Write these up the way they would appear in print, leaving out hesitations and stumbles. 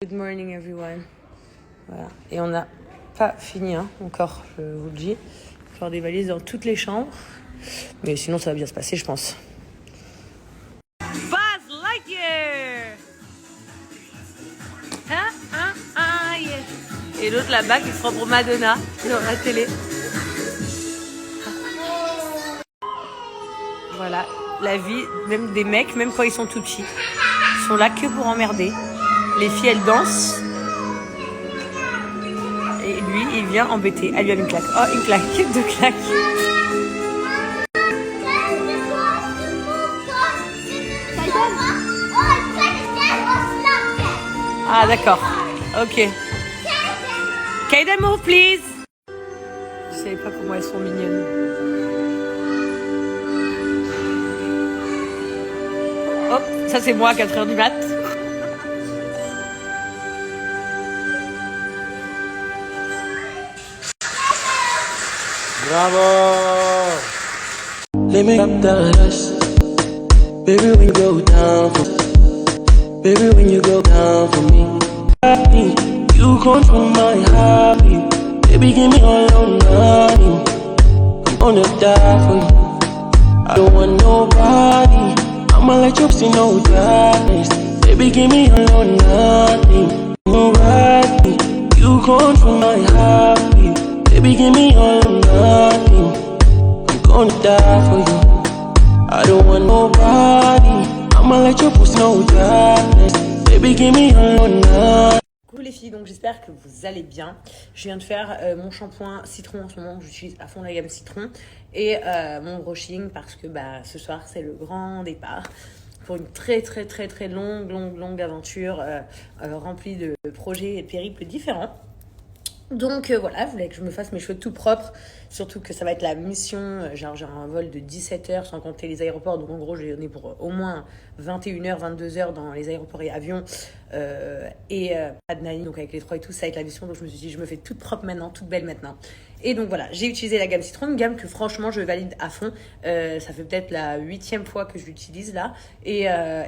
Good morning everyone. Voilà. Et on n'a pas fini encore, je vous le dis. Encore des valises dans toutes les chambres. Mais sinon ça va bien se passer, je pense. Buzz Lightyear. Yeah. Et l'autre là-bas qui se prend pour Madonna dans la télé. Voilà, la vie, même des mecs, même quand ils sont tout petits, ils sont là que pour emmerder. Les filles, elles dansent. Et lui, il vient embêter. Elle lui a une claque. Oh, une claque, deux claques. Ah, d'accord. Ok. Kaiden, move, please. Je savais pas comment elles sont mignonnes. Hop, ça c'est moi à 4h du mat. Bravo! Let me up the hush. Baby, when you go down for baby, when you go down for me, you control my heartbeat. Baby, give me all your money. I'm gonna die for you. I don't want nobody. I'ma let you see no darkness. Baby, give me all or nothing. Nobody. You control my heartbeat. Baby, give me all or nothing. I'm gonna die for you. I don't want nobody. I'ma let you push no darkness. Baby, give me all or nothing. Coucou les filles, donc j'espère que vous allez bien. Je viens de faire mon shampoing citron en ce moment. J'utilise à fond la gamme citron. Et mon brushing parce que ce soir c'est le grand départ. Pour une très longue aventure remplie de projets et de périples différents. Donc voilà, je voulais que je me fasse mes cheveux tout propres, surtout que ça va être la mission, genre j'ai un vol de 17h sans compter les aéroports, donc en gros j'en ai pour au moins 21h, 22h dans les aéroports et avions, pas de nanny, donc avec les trois et tout, ça va être la mission, donc je me suis dit je me fais toute propre maintenant, toute belle maintenant. Et donc voilà, j'ai utilisé la gamme citron, une gamme que franchement je valide à fond, ça fait peut-être la 8e fois que je l'utilise là, et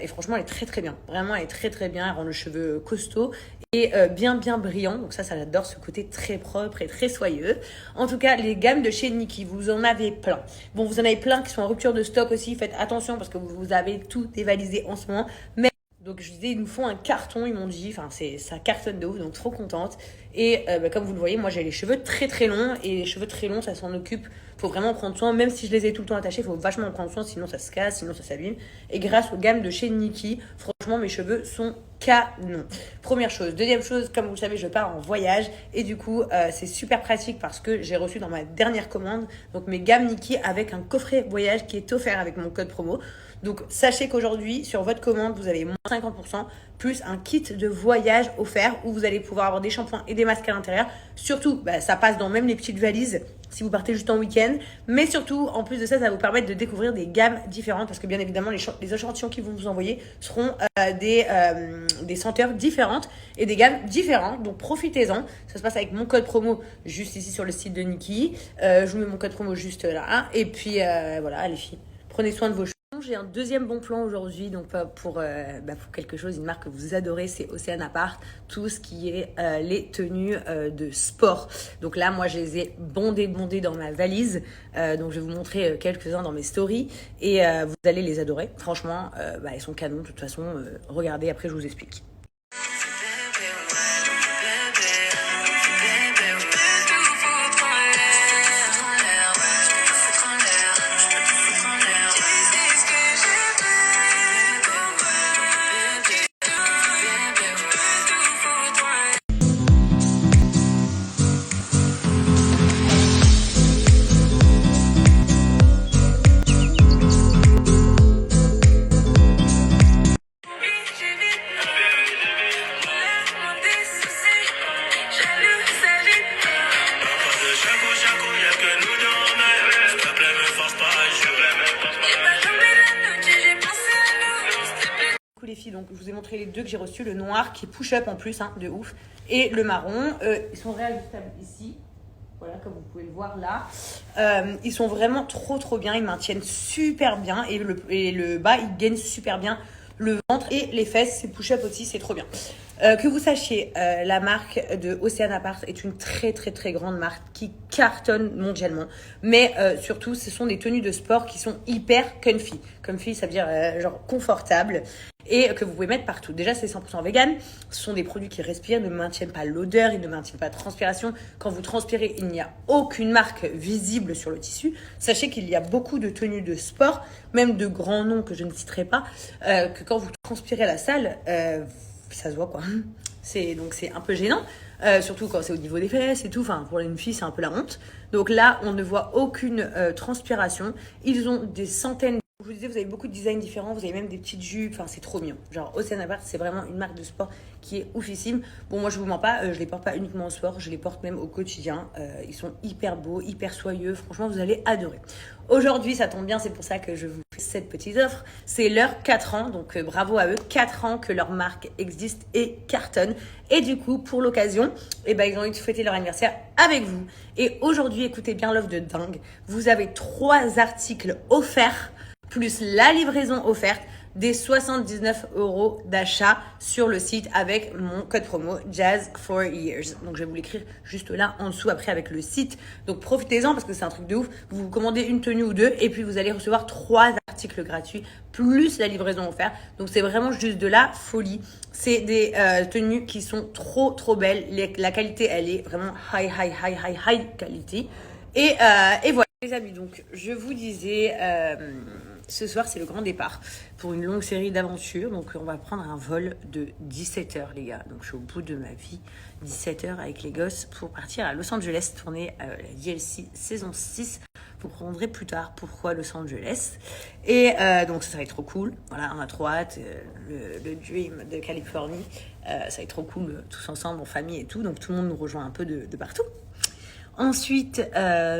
franchement elle est très bien, vraiment elle est très bien, elle rend le cheveu costaud, et bien brillant, donc ça j'adore ce côté très propre et très soyeux. En tout cas les gammes de chez Nikkie, vous en avez plein. Bon, vous en avez plein qui sont en rupture de stock aussi, faites attention parce que vous avez tout dévalisé en ce moment, mais donc je disais, ils nous font un carton, ils m'ont dit, enfin ça cartonne de ouf, donc trop contente. Et comme vous le voyez, moi j'ai les cheveux très longs, et les cheveux très longs ça s'en occupe, faut vraiment prendre soin, même si je les ai tout le temps attachés, faut vachement en prendre soin, sinon ça se casse, sinon ça s'abîme. Et grâce aux gammes de chez Nikkie, franchement mes cheveux sont canon. Première chose. Deuxième chose, comme vous le savez, je pars en voyage, et du coup c'est super pratique parce que j'ai reçu dans ma dernière commande donc mes gammes Nikkie avec un coffret voyage qui est offert avec mon code promo. Donc sachez qu'aujourd'hui sur votre commande vous avez moins 50% plus un kit de voyage offert où vous allez pouvoir avoir des shampoings et des masques à l'intérieur. Surtout ça passe dans même les petites valises si vous partez juste en week-end, mais surtout en plus de ça, ça va vous permettre de découvrir des gammes différentes parce que bien évidemment les échantillons qu'ils vont vous envoyer seront des senteurs différentes et des gammes différentes, donc profitez-en. Ça se passe avec mon code promo juste ici sur le site de Nikkie. Je vous mets mon code promo juste là, et puis voilà les filles, prenez soin de vos cheveux. J'ai un deuxième bon plan aujourd'hui, donc pour quelque chose, une marque que vous adorez, c'est Océan Apart, tout ce qui est les tenues de sport. Donc là, moi, je les ai bondées dans ma valise, donc je vais vous montrer quelques-uns dans mes stories, et vous allez les adorer. Franchement, elles sont canons, de toute façon, regardez, après je vous explique. Les filles, donc je vous ai montré les deux que j'ai reçus, le noir qui est push-up en plus, de ouf, et le marron. Ils sont réajustables ici, voilà, comme vous pouvez le voir là. Ils sont vraiment trop bien, ils maintiennent super bien, et le bas il gaine super bien, le ventre et les fesses, c'est push-up aussi, c'est trop bien. Que vous sachiez, la marque de Océane Apart est une très très très grande marque qui cartonne mondialement. Mais surtout, ce sont des tenues de sport qui sont hyper comfy. Comfy, ça veut dire genre confortable et que vous pouvez mettre partout. Déjà, c'est 100% vegan. Ce sont des produits qui respirent, ne maintiennent pas l'odeur, ils ne maintiennent pas la transpiration. Quand vous transpirez, il n'y a aucune marque visible sur le tissu. Sachez qu'il y a beaucoup de tenues de sport, même de grands noms que je ne citerai pas, que quand vous transpirez à la salle, ça se voit quoi. Donc c'est un peu gênant, surtout quand c'est au niveau des fesses et tout. Enfin, pour une fille, c'est un peu la honte. Donc là, on ne voit aucune transpiration. Ils ont des centaines. Je vous disais, vous avez beaucoup de designs différents, vous avez même des petites jupes, enfin c'est trop mignon. Genre Océane Apart, c'est vraiment une marque de sport qui est oufissime. Bon, moi je vous mens pas, je les porte pas uniquement au sport, je les porte même au quotidien. Ils sont hyper beaux, hyper soyeux, franchement vous allez adorer. Aujourd'hui, ça tombe bien, c'est pour ça que je vous fais cette petite offre. C'est leur 4 ans, donc bravo à eux, 4 ans que leur marque existe et cartonne. Et du coup, pour l'occasion, ils ont eu de fêter leur anniversaire avec vous. Et aujourd'hui, écoutez bien l'offre de dingue, vous avez 3 articles offerts plus la livraison offerte des 79 € d'achat sur le site avec mon code promo Jazz 4 Years. Donc je vais vous l'écrire juste là en dessous après avec le site. Donc profitez-en parce que c'est un truc de ouf. Vous vous commandez une tenue ou deux et puis vous allez recevoir 3 articles gratuits plus la livraison offerte. Donc c'est vraiment juste de la folie. C'est des tenues qui sont trop belles. La qualité, elle est vraiment high qualité. Et voilà les amis, donc je vous disais, ce soir c'est le grand départ pour une longue série d'aventures. Donc on va prendre un vol de 17h les gars. Donc je suis au bout de ma vie, 17h avec les gosses pour partir à Los Angeles tourner la DLC saison 6. Vous comprendrez plus tard pourquoi Los Angeles. Et donc ça va être trop cool. Voilà, on a trop hâte. Le dream de Californie, ça va être trop cool tous ensemble en famille et tout. Donc tout le monde nous rejoint un peu de partout. Ensuite,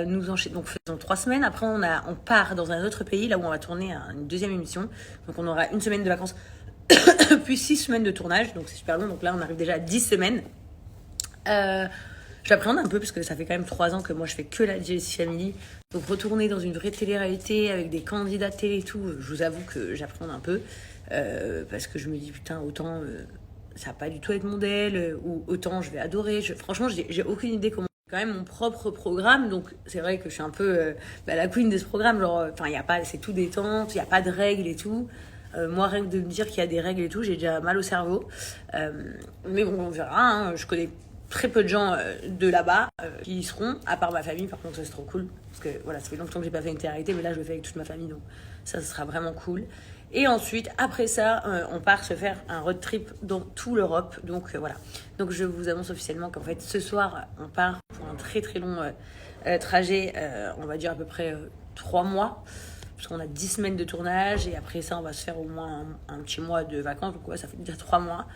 nous enchaînons, donc faisons 3 semaines. Après, on part dans un autre pays, là où on va tourner une deuxième émission. Donc, on aura 1 semaine de vacances, puis 6 semaines de tournage. Donc, c'est super long. Donc là, on arrive déjà à 10 semaines. J'appréhende un peu, parce que ça fait quand même 3 ans que moi, je fais que la JLC Family. Donc, retourner dans une vraie télé-réalité avec des candidats de télé et tout, je vous avoue que j'appréhende un peu. Parce que je me dis, putain, autant ça va pas du tout être mon modèle, ou autant je vais adorer. Franchement, j'ai aucune idée comment. Quand même mon propre programme, donc c'est vrai que je suis un peu la queen de ce programme, genre enfin y a pas, c'est tout détente, il y a pas de règles et tout. Moi rien que de me dire qu'il y a des règles et tout, j'ai déjà mal au cerveau. Mais bon, on verra, hein. Je connais très peu de gens de là-bas qui y seront, à part ma famille. Par contre ça c'est trop cool parce que voilà, ça fait longtemps que j'ai pas fait une télé-réalité, mais là je le fais avec toute ma famille, donc ça sera vraiment cool. Et ensuite, après ça, on part se faire un road trip dans toute l'Europe. Donc voilà. Donc je vous annonce officiellement qu'en fait, ce soir, on part pour un très très long trajet. On va dire à peu près 3 mois. Parce qu'on a 10 semaines de tournage. Et après ça, on va se faire au moins un petit mois de vacances. Donc ouais, ça fait déjà 3 mois.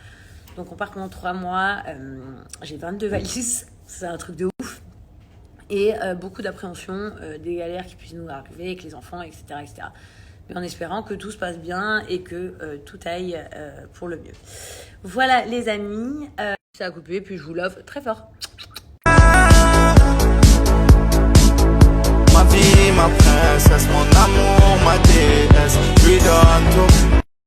Donc on part pendant 3 mois. J'ai 22 valises. C'est un truc de ouf. Et beaucoup d'appréhension, des galères qui puissent nous arriver avec les enfants, etc. etc. Mais en espérant que tout se passe bien et que tout aille pour le mieux. Voilà les amis, ça a coupé, puis je vous love très fort. Ma vie, ma princesse, mon amour, ma déesse, lui donne tout.